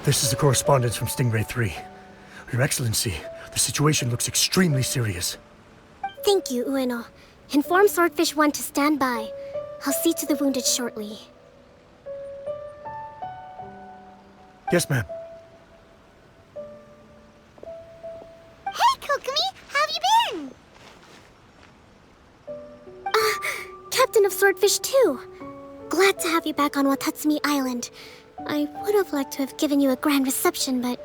This is the correspondence from Stingray 3. Your Excellency, the situation looks extremely serious. Thank you, Ueno. Inform Swordfish 1 to stand by. I'll see to the wounded shortly. Yes, ma'am. Hey, Kokomi! How have you been? Captain of Swordfish 2. Glad to have you back on Watatsumi Island. I would have liked to have given you a grand reception, but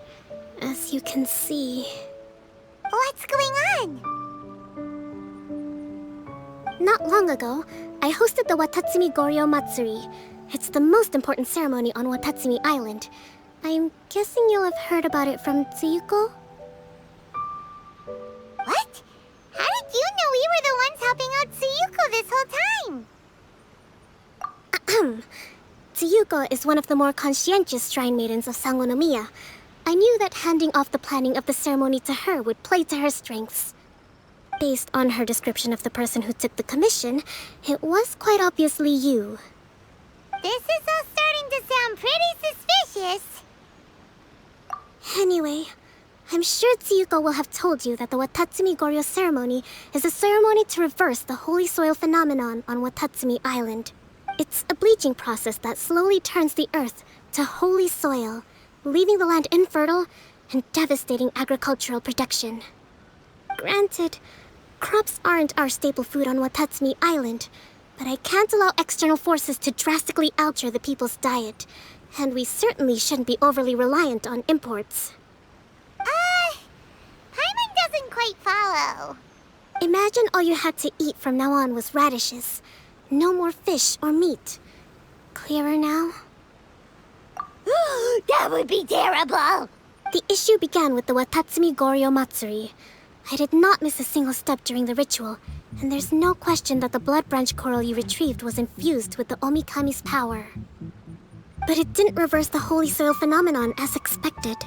as you can see... What's going on? Not long ago, I hosted the Watatsumi Goryo Matsuri. It's the most important ceremony on Watatsumi Island. I'm guessing you'll have heard about it from Tsuyuko? What? How did you know we were the ones helping out Tsuyuko this whole time? Tsuyuko is one of the more conscientious shrine maidens of Sangonomiya. I knew that handing off the planning of the ceremony to her would play to her strengths. Based on her description of the person who took the commission, it was quite obviously you. This is all starting to sound pretty suspicious. Anyway, I'm sure Tsuyuko will have told you that the Watatsumi Goryo ceremony is a ceremony to reverse the holy soil phenomenon on Watatsumi Island. It's a bleaching process that slowly turns the earth to holy soil, leaving the land infertile and devastating agricultural production. Granted, crops aren't our staple food on Watatsumi Island, but I can't allow external forces to drastically alter the people's diet, and we certainly shouldn't be overly reliant on imports. Paimon doesn't quite follow. Imagine all you had to eat from now on was radishes. No more fish or meat. Clearer now? That would be terrible! The issue began with the Watatsumi Goryo Matsuri. I did not miss a single step during the ritual, and there's no question that the blood branch coral you retrieved was infused with the Omikami's power. But it didn't reverse the holy soil phenomenon as expected.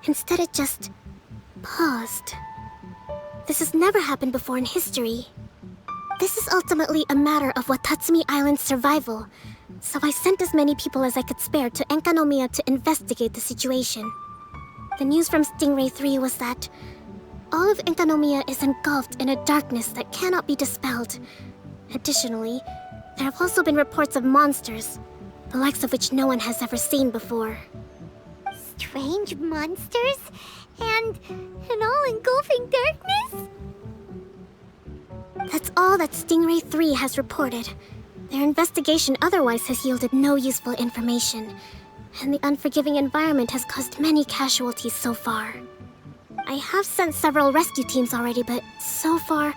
Instead, it just... paused. This has never happened before in history. This is ultimately a matter of Watatsumi Island's survival, so I sent as many people as I could spare to Enkanomiya to investigate the situation. The news from Stingray 3 was that all of Enkanomiya is engulfed in a darkness that cannot be dispelled. Additionally, there have also been reports of monsters, the likes of which no one has ever seen before. Strange monsters? And an all-engulfing darkness? That's all that Stingray 3 has reported. Their investigation otherwise has yielded no useful information, and the unforgiving environment has caused many casualties so far. I have sent several rescue teams already, but so far,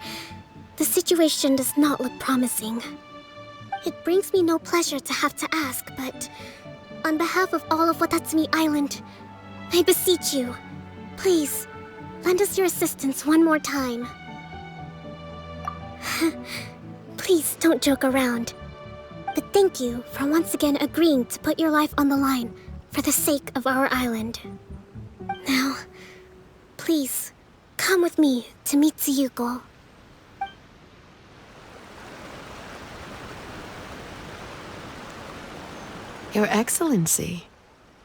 the situation does not look promising. It brings me no pleasure to have to ask, but on behalf of all of Watatsumi Island, I beseech you, please, lend us your assistance one more time. Please don't joke around. But thank you for once again agreeing to put your life on the line for the sake of our island. Now, please, come with me to meet Tsuyuko. Your Excellency,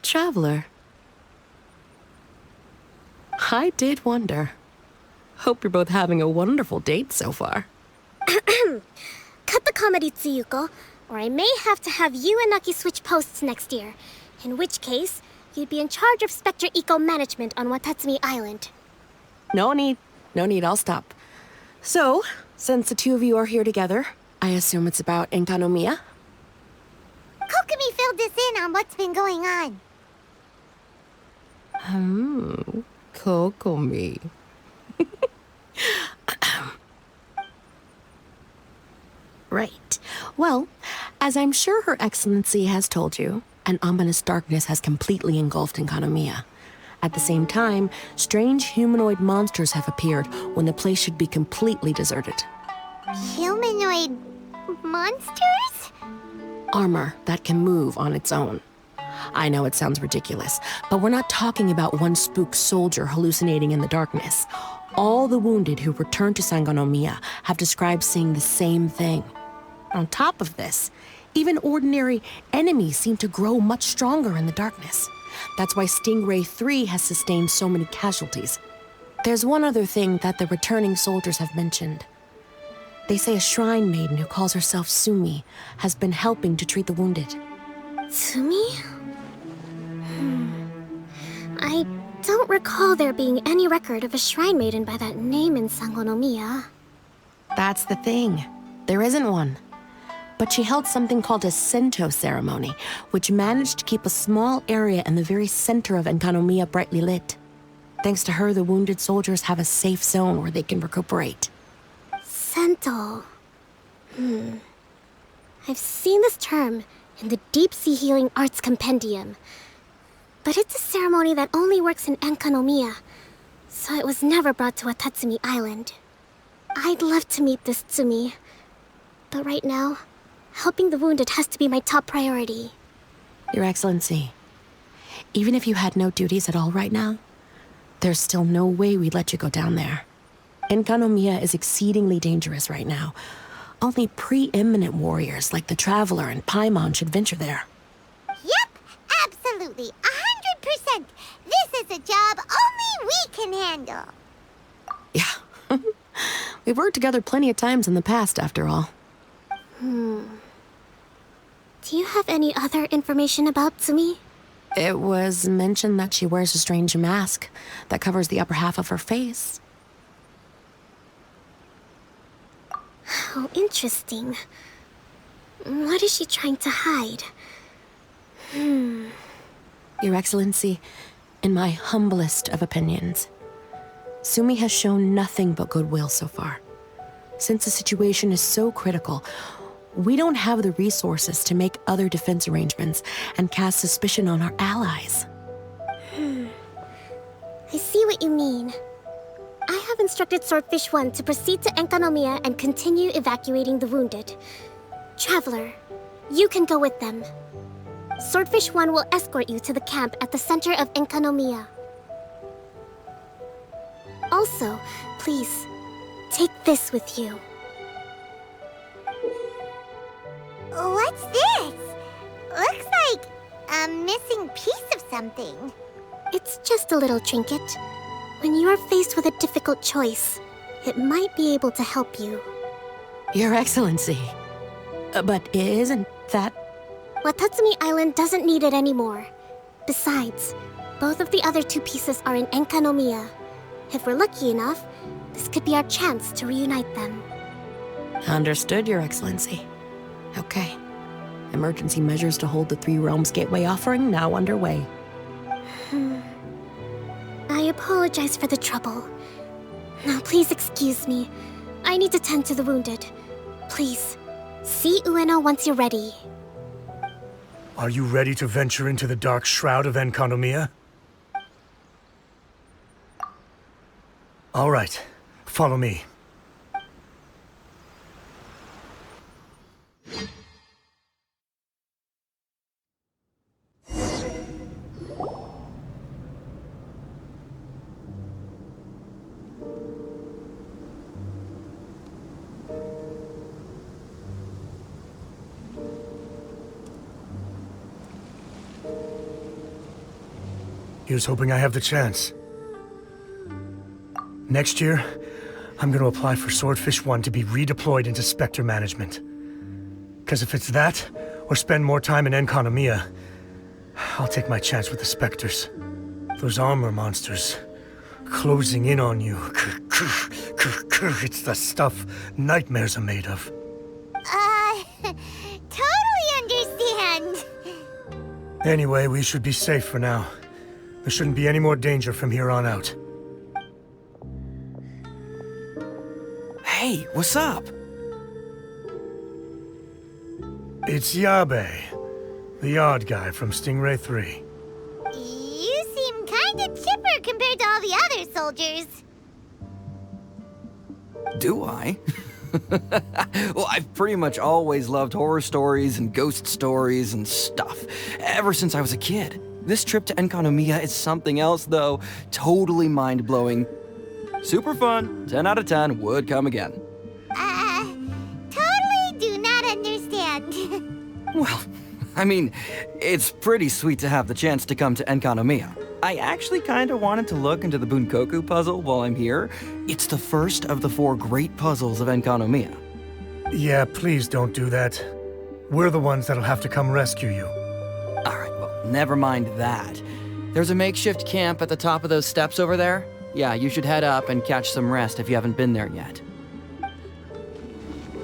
traveler. I did wonder. Hope you're both having a wonderful date so far. Cut the comedy, Tsuyuko, or I may have to have you and Naki switch posts next year, in which case, you'd be in charge of Spectre Eco Management on Watatsumi Island. No need, I'll stop. So, since the two of you are here together, I assume it's about Enkanomiya? Kokomi filled us in on what's been going on. Kokomi. Right. Well, as I'm sure Her Excellency has told you, an ominous darkness has completely engulfed Enkanomiya. At the same time, strange humanoid monsters have appeared when the place should be completely deserted. Humanoid monsters? Armor that can move on its own. I know it sounds ridiculous, but we're not talking about one spook soldier hallucinating in the darkness. All the wounded who returned to Sangonomiya have described seeing the same thing. On top of this, even ordinary enemies seem to grow much stronger in the darkness. That's why Stingray 3 has sustained so many casualties. There's one other thing that the returning soldiers have mentioned. They say a shrine maiden who calls herself Sumi has been helping to treat the wounded. Tsumi? I don't recall there being any record of a shrine maiden by that name in Enkanomiya. That's the thing. There isn't one. But she held something called a Sento ceremony, which managed to keep a small area in the very center of Enkanomiya brightly lit. Thanks to her, the wounded soldiers have a safe zone where they can recuperate. Sento. I've seen this term in the Deep Sea Healing Arts Compendium. But it's a ceremony that only works in Enkanomiya, so it was never brought to Watatsumi Island. I'd love to meet this Tsumi, but right now, helping the wounded has to be my top priority. Your Excellency, even if you had no duties at all right now, there's still no way we'd let you go down there. Enkanomiya is exceedingly dangerous right now. Only preeminent warriors like the Traveler and Paimon should venture there. Yep, absolutely, 100%. This is a job only we can handle. Yeah. We've worked together plenty of times in the past, after all. Do you have any other information about Tsumi? It was mentioned that she wears a strange mask that covers the upper half of her face. How interesting. What is she trying to hide? Your Excellency, in my humblest of opinions, Sumi has shown nothing but goodwill so far. Since the situation is so critical, we don't have the resources to make other defense arrangements and cast suspicion on our allies. I see what you mean. I have instructed Swordfish 1 to proceed to Enkanomiya and continue evacuating the wounded. Traveler, you can go with them. Swordfish 1 will escort you to the camp at the center of Enkanomiya. Also, please, take this with you. What's this? Looks like a missing piece of something. It's just a little trinket. When you're faced with a difficult choice, it might be able to help you. Your Excellency. But isn't that... Watatsumi Island doesn't need it anymore. Besides, both of the other two pieces are in Enkanomiya. If we're lucky enough, this could be our chance to reunite them. Understood, Your Excellency. Okay. Emergency measures to hold the Three Realms Gateway offering now underway. I apologize for the trouble. Now please excuse me. I need to tend to the wounded. Please, see Ueno once you're ready. Are you ready to venture into the dark shroud of Enkanomiya? All right, follow me. Here's hoping I have the chance. Next year, I'm going to apply for Swordfish 1 to be redeployed into Spectre management. Because if it's that, or spend more time in Enkanomiya, I'll take my chance with the Spectres. Those armor monsters, closing in on you. It's the stuff nightmares are made of. Totally understand. Anyway, we should be safe for now. There shouldn't be any more danger from here on out. Hey, what's up? It's Yabe, the odd guy from Stingray 3. You seem kinda chipper compared to all the other soldiers. Do I? Well, I've pretty much always loved horror stories and ghost stories and stuff, ever since I was a kid. This trip to Enkanomiya is something else, though. Totally mind-blowing. Super fun. 10 out of 10 would come again. Totally do not understand. Well, I mean, it's pretty sweet to have the chance to come to Enkanomiya. I actually kinda wanted to look into the Bunkoku puzzle while I'm here. It's the first of the 4 great puzzles of Enkanomiya. Yeah, please don't do that. We're the ones that'll have to come rescue you. Alright, well, never mind that. There's a makeshift camp at the top of those steps over there. Yeah, you should head up and catch some rest if you haven't been there yet.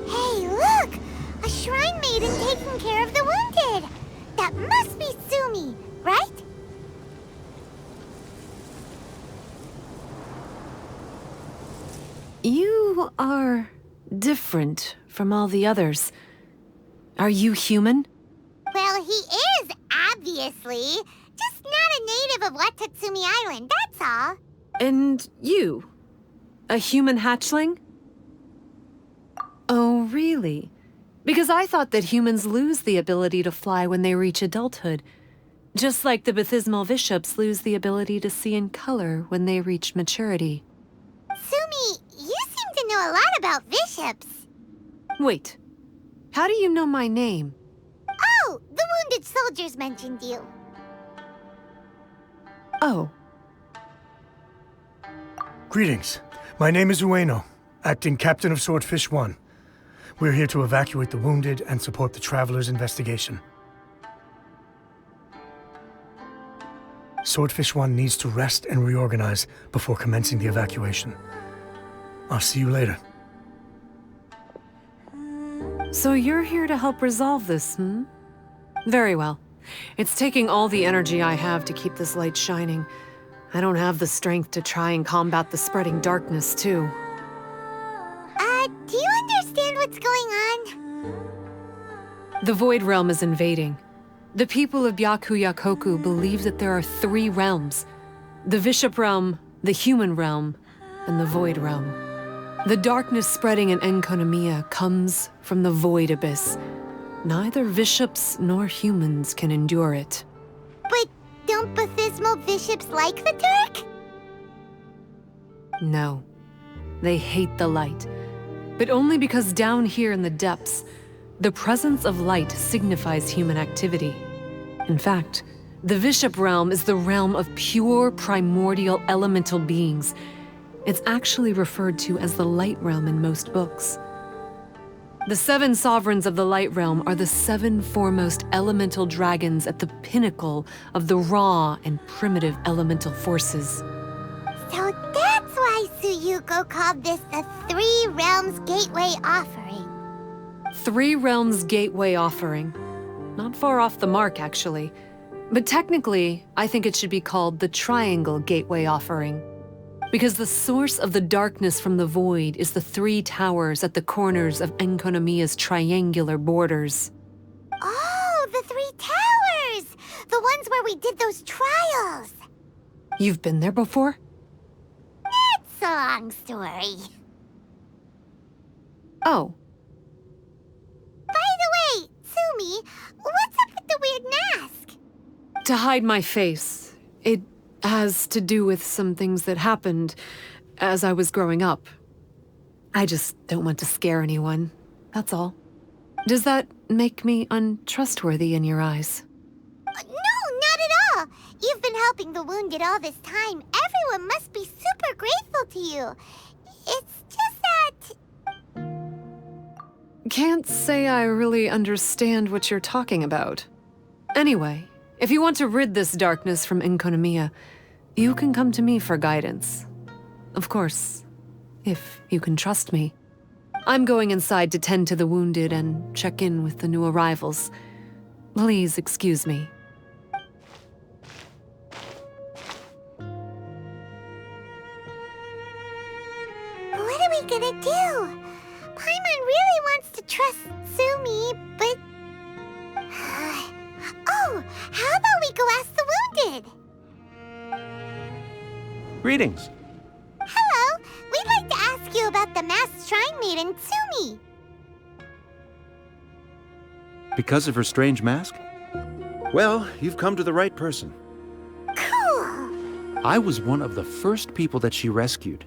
Hey, look! A shrine maiden taking care of the wounded! That must be Sumi, right? You are different from all the others. Are you human? Well, he is, obviously. Just not a native of Watatsumi Island, that's all. And you? A human hatchling? Oh, really? Because I thought that humans lose the ability to fly when they reach adulthood, just like the baptismal bishops lose the ability to see in color when they reach maturity. Sumi, you seem to know a lot about bishops. Wait, how do you know my name? Oh, the wounded soldiers mentioned you. Oh. Greetings. My name is Ueno, acting captain of Swordfish 1. We're here to evacuate the wounded and support the traveler's investigation. Swordfish 1 needs to rest and reorganize before commencing the evacuation. I'll see you later. So you're here to help resolve this, hmm? Very well. It's taking all the energy I have to keep this light shining. I don't have the strength to try and combat the spreading darkness, too. Do you understand what's going on? The Void Realm is invading. The people of Byakuyakoku believe that there are 3 realms: the Bishop Realm, the Human Realm, and the Void Realm. The darkness spreading in Enkanomiya comes from the Void Abyss. Neither bishops nor humans can endure it. But don't baptismal bishops like the dark? No. They hate the light. But only because down here in the depths, the presence of light signifies human activity. In fact, the Bishop Realm is the realm of pure primordial elemental beings. It's actually referred to as the Light Realm in most books. The 7 sovereigns of the Light Realm are the 7 foremost elemental dragons at the pinnacle of the raw and primitive elemental forces. So that's why Suyuko called this the 3 Realms Gateway Offering. 3 Realms Gateway Offering. Not far off the mark, actually. But technically, I think it should be called the Triangle Gateway Offering. Because the source of the darkness from the void is the 3 towers at the corners of Enkanomiya's triangular borders. Oh, the 3 towers! The ones where we did those trials! You've been there before? It's a long story. Oh. By the way, Sumi, what's up with the weird mask? To hide my face. It has to do with some things that happened as I was growing up. I just don't want to scare anyone, that's all. Does that make me untrustworthy in your eyes? No, not at all. You've been helping the wounded all this time. Everyone must be super grateful to you. It's just that... Can't say I really understand what you're talking about. Anyway, if you want to rid this darkness from Enkanomiya, you can come to me for guidance. Of course, if you can trust me. I'm going inside to tend to the wounded and check in with the new arrivals. Please excuse me. What are we gonna do? Paimon really wants to trust Sumi, but... Oh, how about we go ask the wounded? Greetings. Hello, we'd like to ask you about the masked shrine maiden, Sumi. Because of her strange mask? Well, you've come to the right person. Cool. I was one of the first people that she rescued.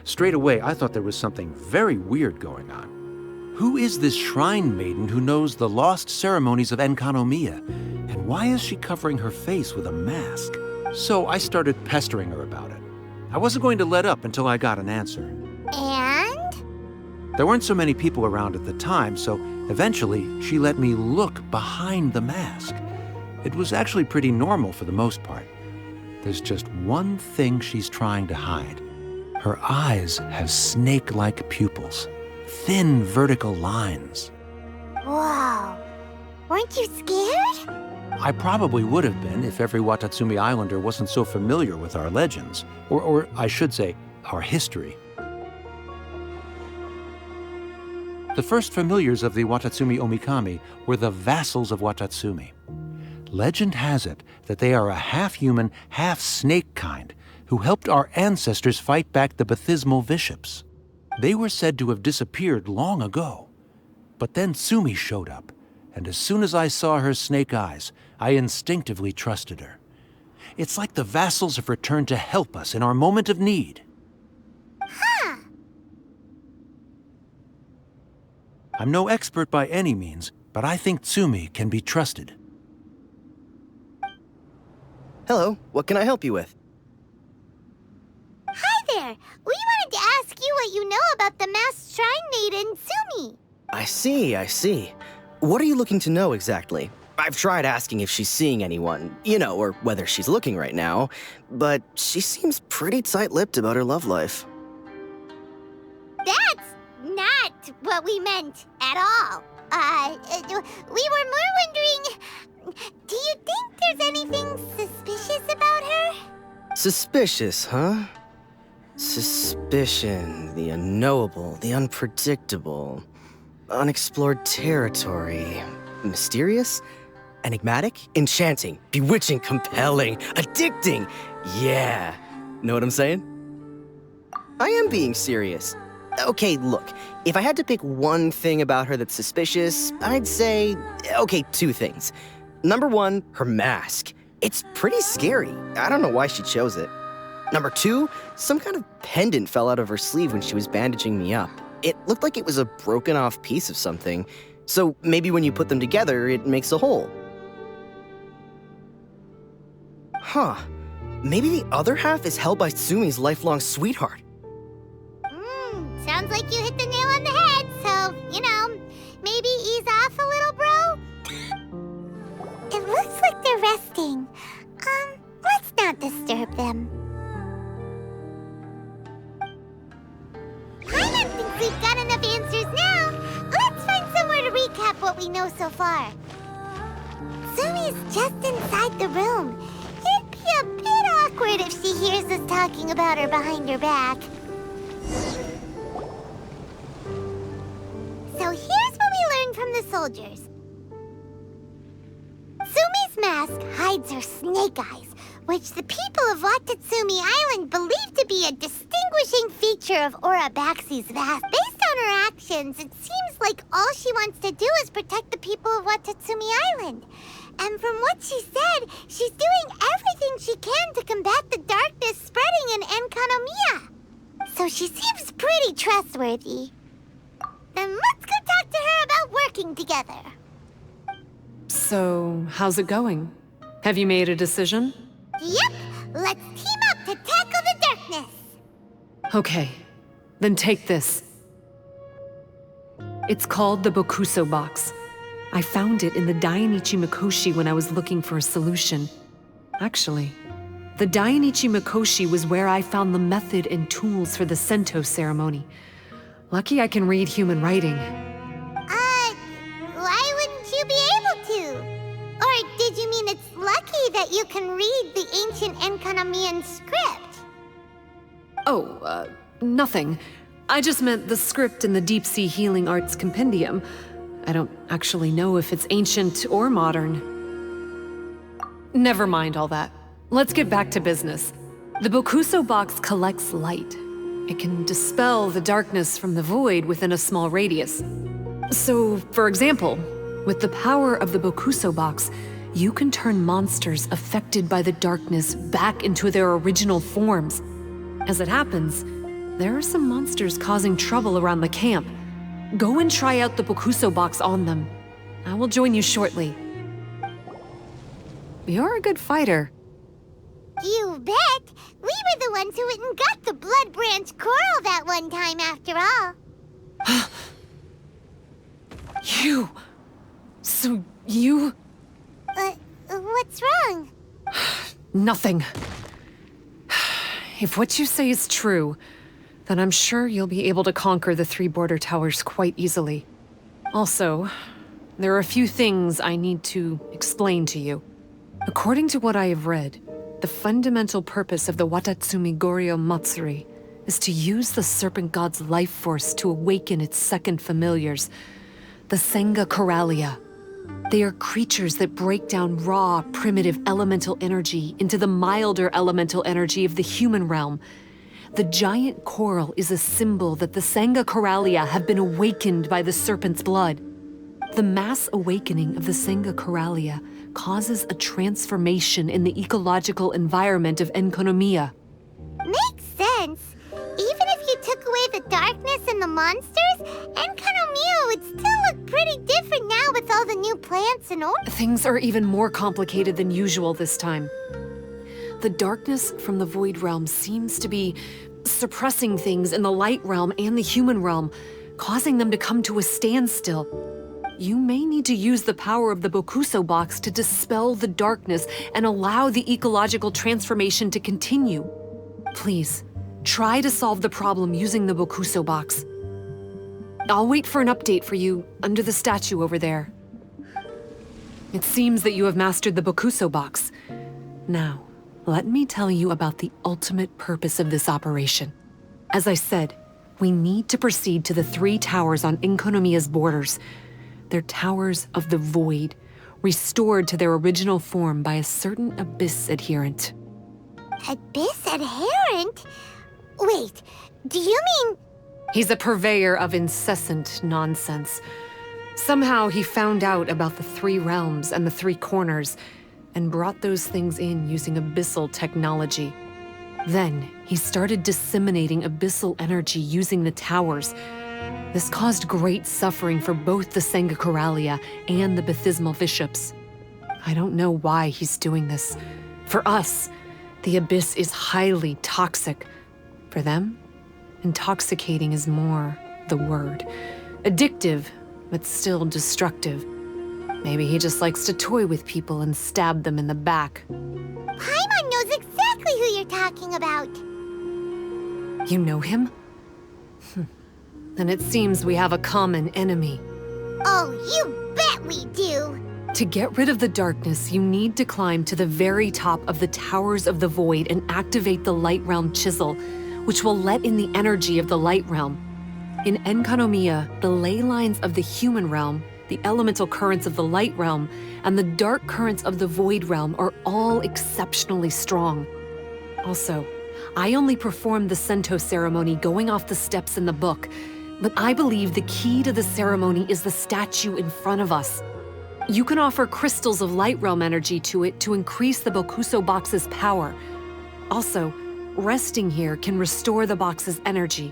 Straight away, I thought there was something very weird going on. Who is this shrine maiden who knows the lost ceremonies of Enkanomiya? And why is she covering her face with a mask? So I started pestering her about it. I wasn't going to let up until I got an answer. And? There weren't so many people around at the time, so eventually she let me look behind the mask. It was actually pretty normal for the most part. There's just one thing she's trying to hide. Her eyes have snake-like pupils, thin vertical lines. Whoa. Weren't you scared? I probably would have been if every Watatsumi Islander wasn't so familiar with our legends, or I should say, our history. The first familiars of the Watatsumi Omikami were the vassals of Watatsumi. Legend has it that they are a half-human, half-snake kind who helped our ancestors fight back the Bathismal bishops. They were said to have disappeared long ago. But then Sumi showed up, and as soon as I saw her snake eyes, I instinctively trusted her. It's like the vassals have returned to help us in our moment of need. Huh. I'm no expert by any means, but I think Tsumi can be trusted. Hello, what can I help you with? Hi there. We wanted to ask you what you know about the masked shrine maiden, Sumi. I see. What are you looking to know exactly? I've tried asking if she's seeing anyone, or whether she's looking right now, but she seems pretty tight-lipped about her love life. That's not what we meant at all. We were more wondering, do you think there's anything suspicious about her? Suspicious, huh? Suspicion, the unknowable, the unpredictable, unexplored territory, mysterious, enigmatic, enchanting, bewitching, compelling, addicting. Yeah, know what I'm saying? I am being serious. Okay, look, if I had to pick one thing about her that's suspicious, I'd say, two things. Number one, her mask. It's pretty scary. I don't know why she chose it. Number two, some kind of pendant fell out of her sleeve when she was bandaging me up. It looked like it was a broken off piece of something. So maybe when you put them together, it makes a whole. Huh. Maybe the other half is held by Sumi's lifelong sweetheart. Sounds like you hit the nail on the head, so, maybe ease off a little, bro? It looks like they're resting. Let's not disturb them. I don't think we've got enough answers now. Let's find somewhere to recap what we know so far. Sumi's just inside the room. It'd be a bit awkward if she hears us talking about her behind her back. So here's what we learned from the soldiers. Sumi's mask hides her snake eyes, which the people of Watatsumi Island believe to be a distinguishing feature of Urabaxi's vast. Based on her actions, it seems like all she wants to do is protect the people of Watatsumi Island. And from what she said, she's doing everything she can to combat the darkness spreading in Enkanomiya. So she seems pretty trustworthy. Then let's go talk to her about working together. So, how's it going? Have you made a decision? Yep, let's team up to tackle the darkness. Okay, then take this. It's called the Bokuso box. I found it in the Dainichi Mikoshi when I was looking for a solution. Actually, the Dainichi Mikoshi was where I found the method and tools for the Sento ceremony. Lucky I can read human writing. Why wouldn't you be able to? Or did you mean it's lucky that you can read the ancient Enkanomiyan script? Oh, nothing. I just meant the script in the Deep Sea Healing Arts Compendium. I don't actually know if it's ancient or modern. Never mind all that. Let's get back to business. The Bokuso box collects light. It can dispel the darkness from the void within a small radius. So, for example, with the power of the Bokuso box, you can turn monsters affected by the darkness back into their original forms. As it happens, there are some monsters causing trouble around the camp. Go and try out the Bokuso box on them. I will join you shortly. You're a good fighter. You bet! We were the ones who went and got the Blood Branch Coral that one time after all. You... So you... What's wrong? Nothing. If what you say is true, then I'm sure you'll be able to conquer the 3 border towers quite easily. Also, there are a few things I need to explain to you. According to what I have read, the fundamental purpose of the Watatsumi Goryo Matsuri is to use the serpent god's life force to awaken its second familiars, the Senga Coralia. They are creatures that break down raw, primitive elemental energy into the milder elemental energy of the human realm. The giant coral is a symbol that the Senga Coralia have been awakened by the serpent's blood. The mass awakening of the Senga Coralia causes a transformation in the ecological environment of Enkanomiya. Makes sense. Even if you took away the darkness and the monsters, Enkanomiya would still look pretty different now with all the new plants and orchids. Things are even more complicated than usual this time. The darkness from the Void Realm seems to be suppressing things in the Light Realm and the human realm, causing them to come to a standstill. You may need to use the power of the Bokuso box to dispel the darkness and allow the ecological transformation to continue. Please, try to solve the problem using the Bokuso box. I'll wait for an update for you under the statue over there. It seems that you have mastered the Bokuso box. Now, let me tell you about the ultimate purpose of this operation. As I said, we need to proceed to the 3 towers on Enkanomiya's borders. They're towers of the void, restored to their original form by a certain Abyss adherent. Abyss adherent? Wait, do you mean... He's a purveyor of incessant nonsense. Somehow he found out about the 3 realms and the 3 corners, and brought those things in using abyssal technology. Then, he started disseminating abyssal energy using the towers. This caused great suffering for both the Senga Coralia and the Bathismal Bishops. I don't know why he's doing this. For us, the Abyss is highly toxic. For them, intoxicating is more the word. Addictive, but still destructive. Maybe he just likes to toy with people and stab them in the back. Paimon knows exactly who you're talking about. You know him? Then it seems we have a common enemy. Oh, you bet we do! To get rid of the darkness, you need to climb to the very top of the Towers of the Void and activate the Light Realm Chisel, which will let in the energy of the Light Realm. In Enkanomiya, the ley lines of the human realm, the elemental currents of the Light Realm, and the dark currents of the Void Realm are all exceptionally strong. Also, I only performed the Sento ceremony going off the steps in the book, but I believe the key to the ceremony is the statue in front of us. You can offer crystals of Light Realm energy to it to increase the Bokuso box's power. Also, resting here can restore the box's energy.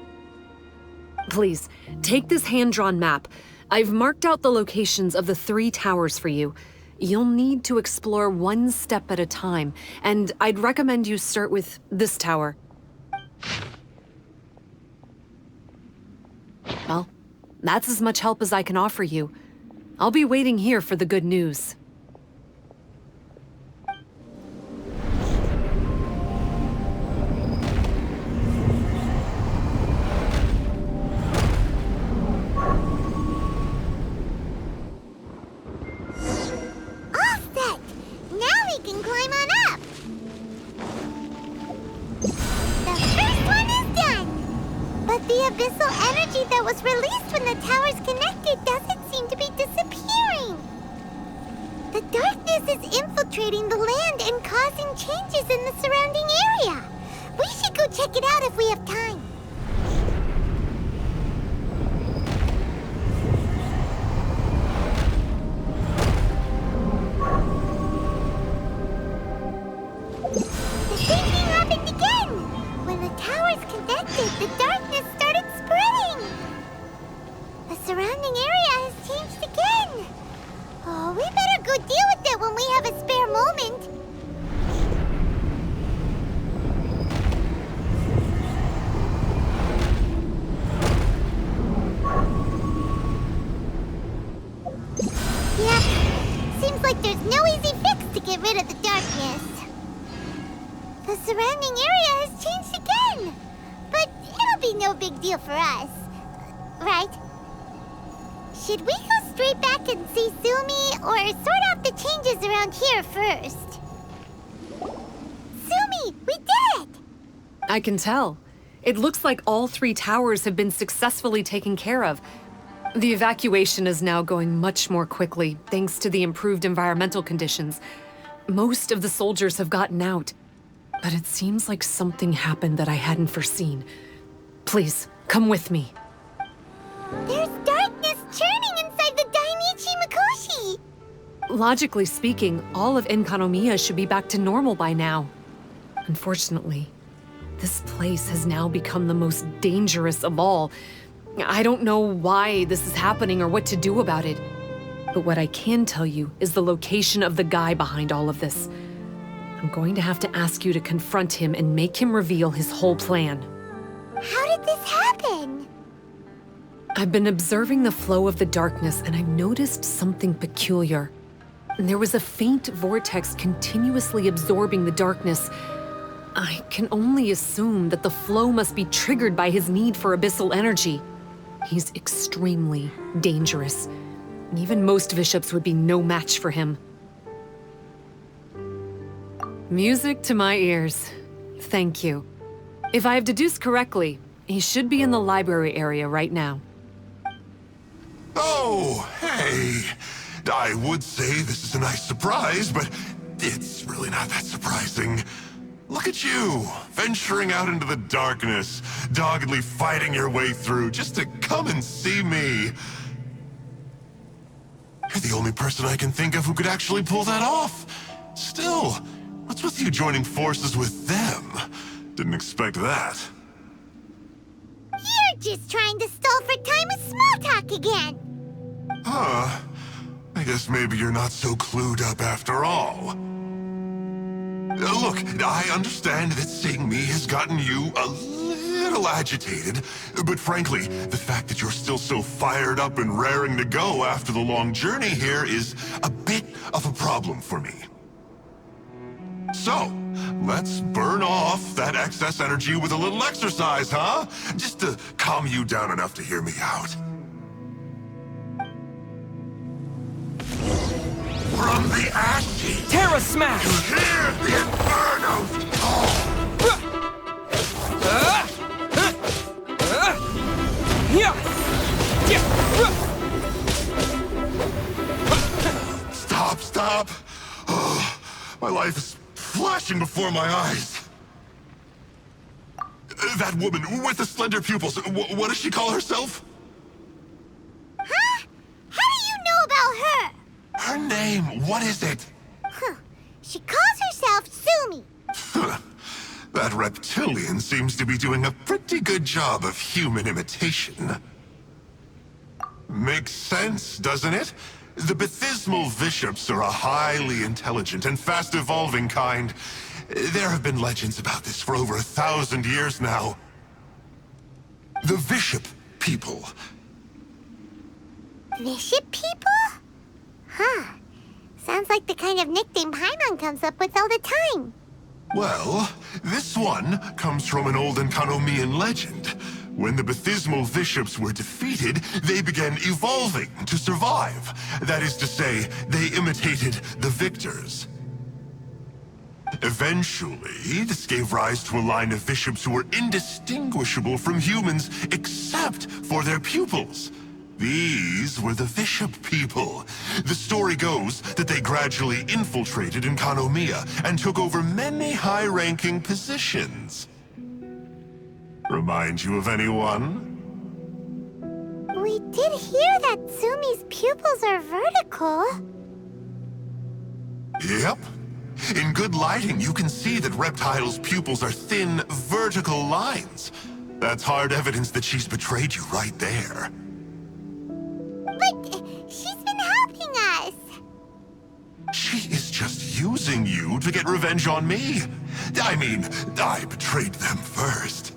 Please, take this hand-drawn map. I've marked out the locations of the 3 towers for you. You'll need to explore one step at a time, and I'd recommend you start with this tower. Well, that's as much help as I can offer you. I'll be waiting here for the good news. Abyssal energy that was released when the towers connected doesn't seem to be disappearing. The darkness is infiltrating the land and causing changes in the surrounding area. We should go check it out if we have time. The same thing happened again. When the towers connected, the darkness started spreading. The surrounding area has changed again. Oh, we better go deal with it when we have a spare moment. Yeah, seems like there's no easy fix to get rid of the darkness. The surrounding area has changed again, but it'll be no big deal for us, right? Should we go straight back and see Sumi, or sort out the changes around here first? Sumi, we did it! I can tell. It looks like all 3 towers have been successfully taken care of. The evacuation is now going much more quickly, thanks to the improved environmental conditions. Most of the soldiers have gotten out, but it seems like something happened that I hadn't foreseen. Please, come with me. There's darkness churning inside the Dainichi Mikoshi! Logically speaking, all of Enkanomiya should be back to normal by now. Unfortunately, this place has now become the most dangerous of all. I don't know why this is happening or what to do about it. But what I can tell you is the location of the guy behind all of this. I'm going to have to ask you to confront him and make him reveal his whole plan. How did this happen? I've been observing the flow of the darkness and I've noticed something peculiar. There was a faint vortex continuously absorbing the darkness. I can only assume that the flow must be triggered by his need for abyssal energy. He's extremely dangerous, and even most bishops would be no match for him. Music to my ears. Thank you. If I have deduced correctly, he should be in the library area right now. Oh, hey. I would say this is a nice surprise, but it's really not that surprising. Look at you, venturing out into the darkness, doggedly fighting your way through just to come and see me. You're the only person I can think of who could actually pull that off. Still, what's with you joining forces with them? Didn't expect that. You're just trying to stall for time with small talk again. Huh. I guess maybe you're not so clued up after all. Look, I understand that seeing me has gotten you a little agitated, but frankly, the fact that you're still so fired up and raring to go after the long journey here is a bit of a problem for me. So, let's burn off that excess energy with a little exercise, huh? Just to calm you down enough to hear me out. From the ash heap, Terra Smash! you hear the infernos! Stop! Oh, my life is flashing before my eyes. That woman with the slender pupils, what does she call herself? Huh? How do you know about her? Her name, what is it? Huh. She calls herself Sumi. That reptilian seems to be doing a pretty good job of human imitation. Makes sense, doesn't it? The Baptismal Bishops are a highly intelligent and fast-evolving kind. There have been legends about this for over 1,000 years now. The Bishop people. Bishop people? Huh. Sounds like the kind of nickname Paimon comes up with all the time. Well, this one comes from an old Enkanomiyan legend. When the Baptismal Bishops were defeated, they began evolving to survive. That is to say, they imitated the victors. Eventually, this gave rise to a line of bishops who were indistinguishable from humans except for their pupils. These were the Bishop people. The story goes that they gradually infiltrated Enkanomiya and took over many high-ranking positions. Remind you of anyone? We did hear that Sumi's pupils are vertical. Yep. In good lighting, you can see that Reptile's pupils are thin, vertical lines. That's hard evidence that she's betrayed you right there. is just using you to get revenge on me. I mean, I betrayed them first.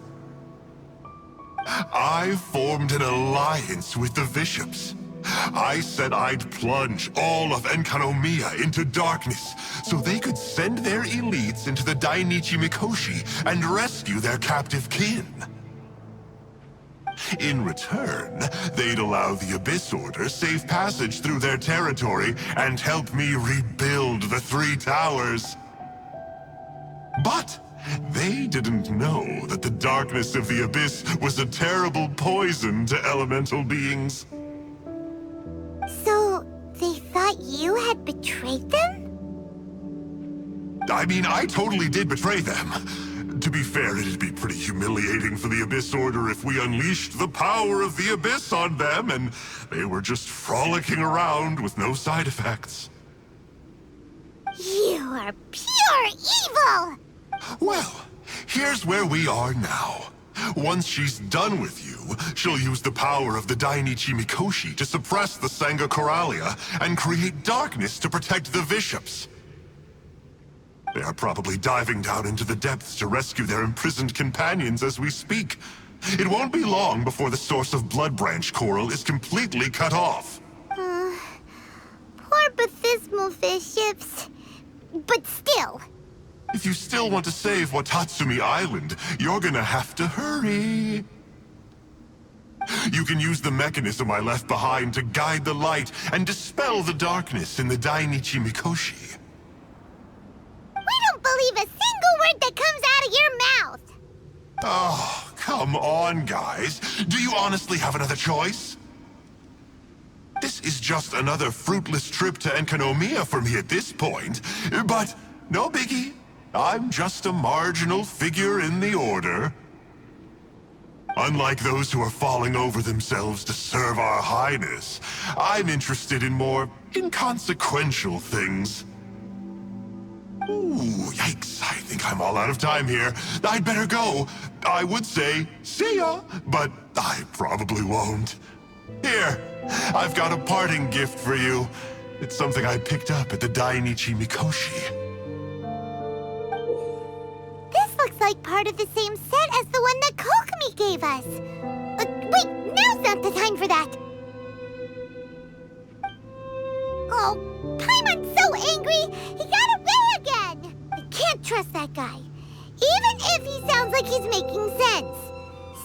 I formed an alliance with the bishops. I said I'd plunge all of Enkanomiya into darkness so they could send their elites into the Dainichi Mikoshi and rescue their captive kin. In return, they'd allow the Abyss Order safe passage through their territory and help me rebuild the Three Towers. But they didn't know that the darkness of the Abyss was a terrible poison to elemental beings. So, they thought you had betrayed them? I mean, I totally did betray them. To be fair, it'd be pretty humiliating for the Abyss Order if we unleashed the power of the Abyss on them and they were just frolicking around with no side effects. You are pure evil! Well, here's where we are now. Once she's done with you, she'll use the power of the Dainichi Mikoshi to suppress the Sangha Coralia and create darkness to protect the bishops. They are probably diving down into the depths to rescue their imprisoned companions as we speak. It won't be long before the source of Blood Branch Coral is completely cut off. Poor Bathismal bishops. But still. If you still want to save Watatsumi Island, you're gonna have to hurry. You can use the mechanism I left behind to guide the light and dispel the darkness in the Dainichi Mikoshi. We don't believe a single word that comes out of your mouth! Oh, come on, guys. Do you honestly have another choice? This is just another fruitless trip to Enkanomiya for me at this point, but no biggie. I'm just a marginal figure in the Order. Unlike those who are falling over themselves to serve our Highness, I'm interested in more inconsequential things. Ooh, yikes. I think I'm all out of time here. I'd better go. I would say, see ya, but I probably won't. Here, I've got a parting gift for you. It's something I picked up at the Dainichi Mikoshi. This looks like part of the same set as the one that Kokomi gave us. Wait, now's not the time for that. Oh, Paimon's so angry, he got away again. I can't trust that guy, even if he sounds like he's making sense.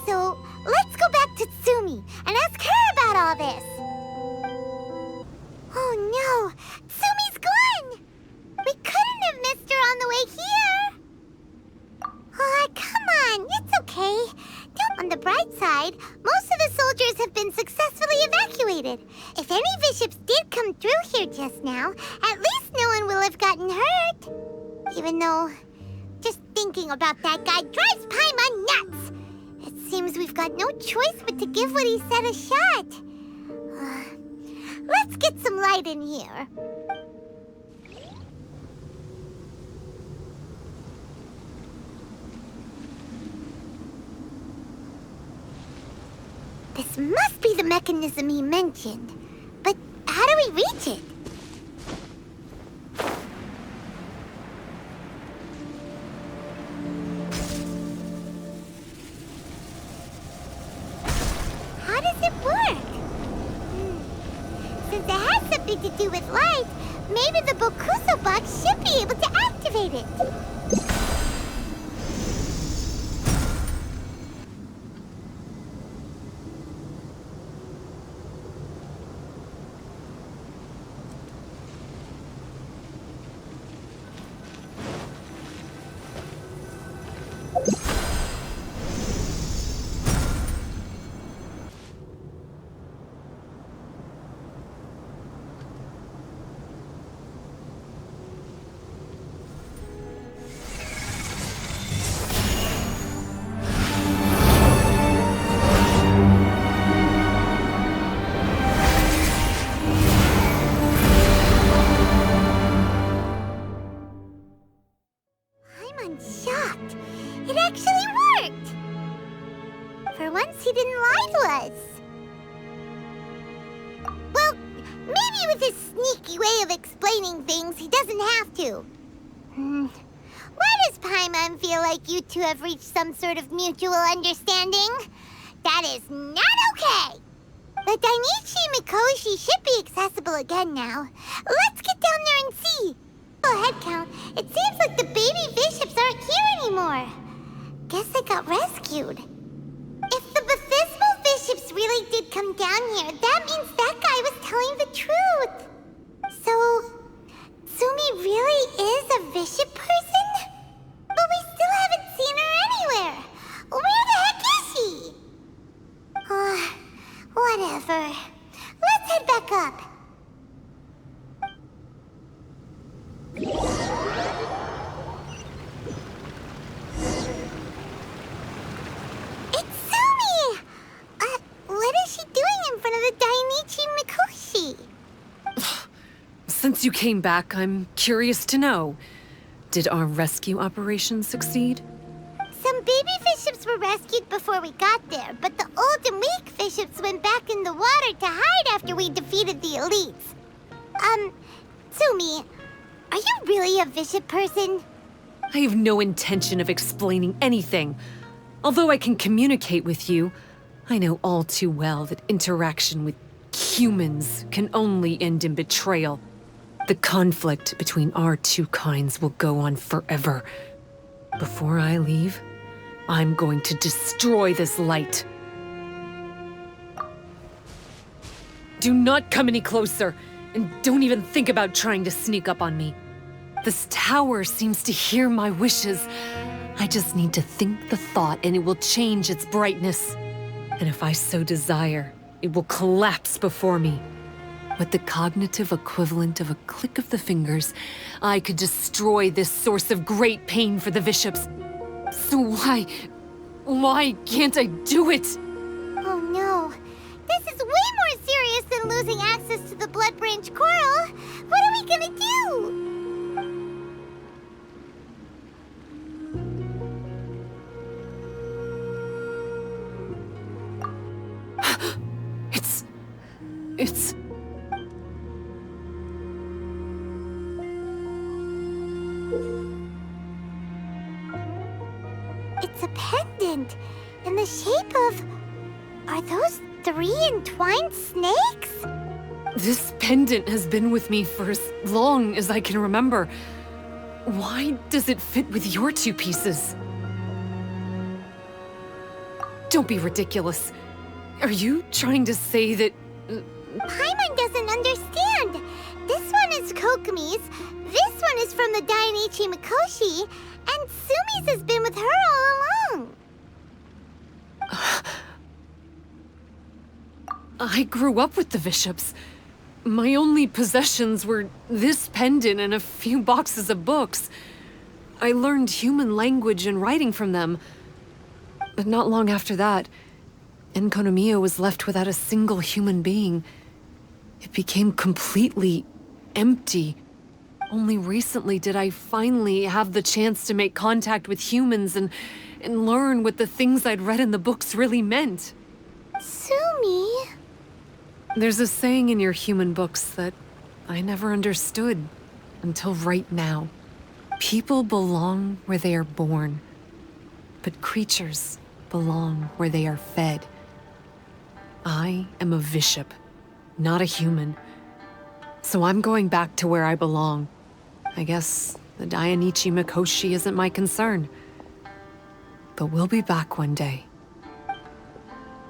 So, let's go back to Tsumi and ask her about all this. Oh no, Tsumi's gone. We couldn't have missed her on the way here. Oh, come on, it's okay. On the bright side, most of the soldiers have been successfully evacuated. If any bishops did come through here just now, at least no one will have gotten hurt. Even though, just thinking about that guy drives Paimon nuts. It seems we've got no choice but to give what he said a shot. Let's get some light in here. This must be the mechanism he mentioned. But how do we reach it? How does it work? Since it has something to do with light, maybe the Bokuso box should be able to activate it. Maybe with his sneaky way of explaining things, he doesn't have to. Why does Paimon feel like you two have reached some sort of mutual understanding? That is not okay! The Dainichi Mikoshi should be accessible again now. Let's get down there and see. Head count, it seems like the baby bishops aren't here anymore. Guess they got rescued. If the baptismal bishops really did come down here, that means that guy was telling the truth. So, Tsumi really is a bishop person? But we still haven't seen her anywhere. Where the heck is she? Whatever. Let's head back up. It's Tsumi! What is she doing in front of the Dainichi Mikoshi? Since you came back, I'm curious to know. Did our rescue operation succeed? Some baby bishops were rescued before we got there, but the old and weak bishops went back in the water to hide after we defeated the elites. Tsumi, are you really a bishop person? I have no intention of explaining anything. Although I can communicate with you, I know all too well that interaction with humans can only end in betrayal. The conflict between our two kinds will go on forever. Before I leave, I'm going to destroy this light. Do not come any closer, and don't even think about trying to sneak up on me. This tower seems to hear my wishes. I just need to think the thought and it will change its brightness. And if I so desire, it will collapse before me. With the cognitive equivalent of a click of the fingers, I could destroy this source of great pain for the bishops. So why can't I do it? Oh no. This is way more serious than losing access to the Blood Branch Coral. What are we gonna do? It's... It's a pendant in the shape of... Are those 3 entwined snakes? This pendant has been with me for as long as I can remember. Why does it fit with your 2 pieces? Don't be ridiculous. Are you trying to say that... Paimon doesn't understand. This one is Kokumi's, this one is from the Dainichi Mikoshi, and Tsumi's has been with her all along. I grew up with the bishops. My only possessions were this pendant and a few boxes of books. I learned human language and writing from them. But not long after that, Enkanomiya was left without a single human being. It became completely empty. Only recently did I finally have the chance to make contact with humans and learn what the things I'd read in the books really meant. Tsumi? There's a saying in your human books that I never understood until right now. People belong where they are born, but creatures belong where they are fed. I am a bishop, not a human. So I'm going back to where I belong. I guess the Dainichi Mikoshi isn't my concern. But we'll be back one day.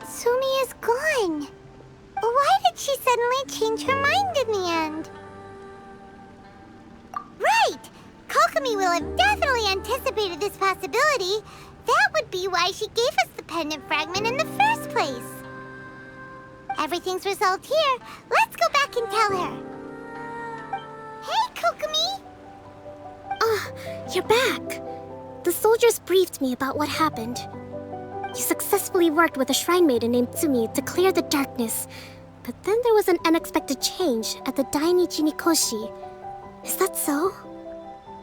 Tsumi is gone. Why did she suddenly change her mind in the end? Right! Kokumi will have definitely anticipated this possibility. That would be why she gave us the pendant fragment in the first place. Everything's resolved here. Let's go back and tell her. Hey, Kokumi! You're back. The soldiers briefed me about what happened. You successfully worked with a shrine maiden named Tsumi to clear the darkness. But then there was an unexpected change at the Dainichi Mikoshi. Is that so?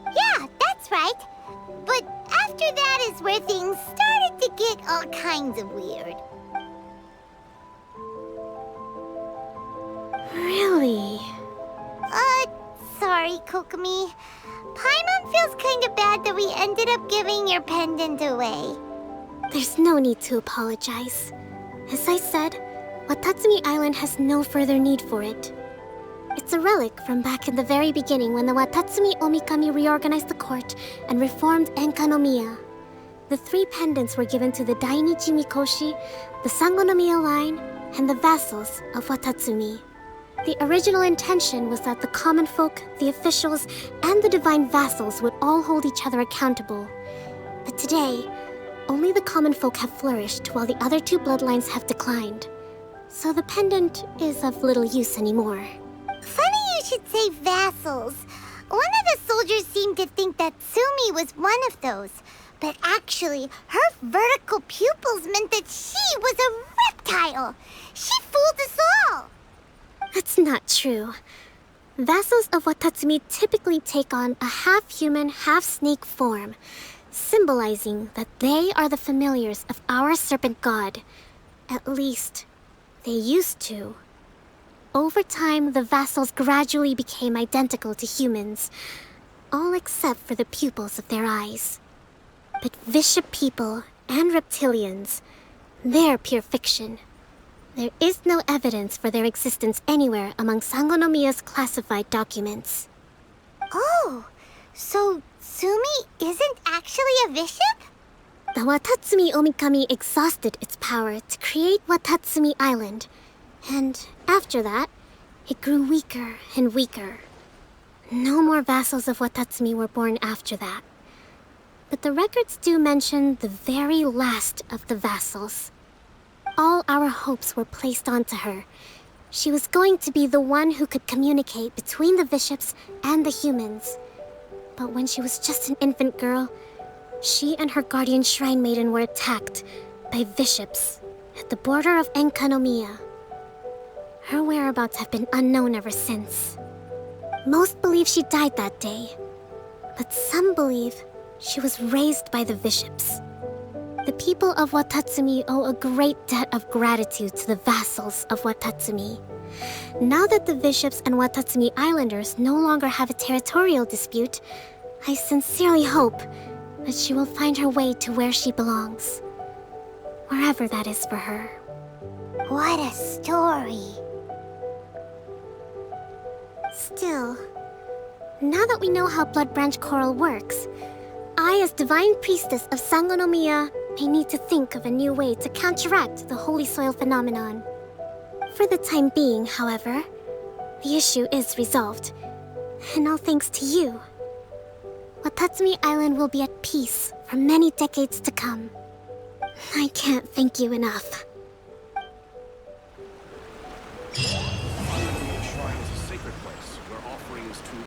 Yeah, that's right. But after that is where things started to get all kinds of weird. Really? Sorry, Kokomi. Paimon feels kinda bad that we ended up giving your pendant away. There's no need to apologize. As I said, Watatsumi Island has no further need for it. It's a relic from back in the very beginning when the Watatsumi Omikami reorganized the court and reformed Enkanomiya. The 3 pendants were given to the Dainichi Mikoshi, the Sangonomiya line, and the vassals of Watatsumi. The original intention was that the common folk, the officials, and the divine vassals would all hold each other accountable. But today, only the common folk have flourished while the other 2 bloodlines have declined. So the pendant is of little use anymore. Funny you should say vassals. One of the soldiers seemed to think that Sumi was one of those. But actually, her vertical pupils meant that she was a reptile. She fooled us all. That's not true. Vassals of Watatsumi typically take on a half-human, half-snake form, symbolizing that they are the familiars of our serpent god. At least, they used to. Over time, the vassals gradually became identical to humans, all except for the pupils of their eyes. But Bishop people and reptilians, they're pure fiction. There is no evidence for their existence anywhere among Sangonomiya's classified documents. Oh, so Sumi isn't actually a bishop? The Watatsumi Omikami exhausted its power to create Watatsumi Island, and after that, it grew weaker and weaker. No more vassals of Watatsumi were born after that. But the records do mention the very last of the vassals. All our hopes were placed onto her. She was going to be the one who could communicate between the bishops and the humans. But when she was just an infant girl, she and her guardian shrine maiden were attacked by bishops at the border of Enkanomiya. Her whereabouts have been unknown ever since. Most believe she died that day, but some believe she was raised by the bishops. The people of Watatsumi owe a great debt of gratitude to the vassals of Watatsumi. Now that the bishops and Watatsumi Islanders no longer have a territorial dispute, I sincerely hope that she will find her way to where she belongs. Wherever that is for her. What a story. Still, now that we know how Blood Branch Coral works, I, as Divine Priestess of Sangonomiya, may need to think of a new way to counteract the Holy Soil phenomenon. For the time being, however, the issue is resolved, and all thanks to you. Watatsumi Island will be at peace for many decades to come. I can't thank you enough.